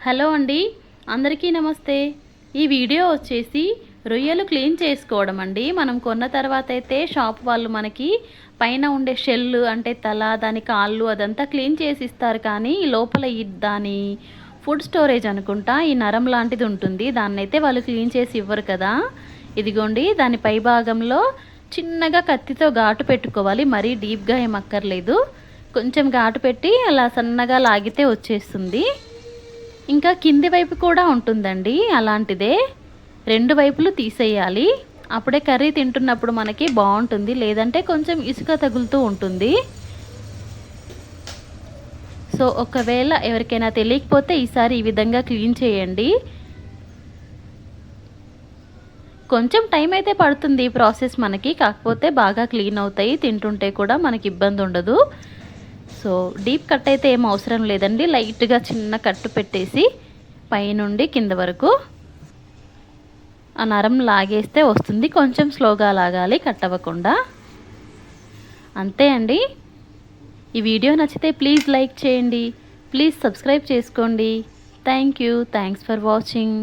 Hello అండి, అందరికీ నమస్తే. ఈ వీడియో వచ్చేసి రొయ్యలు క్లీన్ చేసుకోవడం అండి. మనం కొన్న తర్వాత అయితే షాప్ వాళ్ళు మనకి పైన ఉండే షెల్ అంటే తల, దాని కాళ్ళు అదంతా క్లీన్ చేసి ఇస్తారు. కానీ లోపల దాని ఫుడ్ స్టోరేజ్ అనుకుంటా ఈ నరం లాంటిది ఉంటుంది. దాన్నైతే వాళ్ళు క్లీన్ చేసి ఇవ్వరు కదా. ఇదిగోండి, దాని పై భాగంలో చిన్నగా కత్తితో ఘాటు పెట్టుకోవాలి. మరీ డీప్గా ఏం అక్కర్లేదు. కొంచెం ఘాటు పెట్టి అలా సన్నగా లాగితే వచ్చేస్తుంది. ఇంకా కింది వైపు కూడా ఉంటుందండి అలాంటిదే. రెండు వైపులు తీసేయాలి. అప్పుడే కర్రీ తింటున్నప్పుడు మనకి బాగుంటుంది, లేదంటే కొంచెం ఇసుక తగులుతూ ఉంటుంది. సో ఒకవేళ ఎవరికైనా తెలియకపోతే ఈసారి ఈ విధంగా క్లీన్ చేయండి. కొంచెం టైం అయితే పడుతుంది ఈ ప్రాసెస్ మనకి, కాకపోతే బాగా క్లీన్ అవుతాయి. తింటుంటే కూడా మనకి ఇబ్బంది ఉండదు. సో డీప్ కట్ అయితే ఏం అవసరం లేదండి. లైట్గా చిన్న కట్టు పెట్టేసి పైనుండి కింద వరకు ఆ నరం లాగేస్తే వస్తుంది. కొంచెం స్లోగా లాగాలి, కట్ అవ్వకుండా. అంతే అండి. ఈ వీడియో నచ్చితే ప్లీజ్ లైక్ చేయండి, ప్లీజ్ సబ్స్క్రైబ్ చేసుకోండి. Thanks for watching.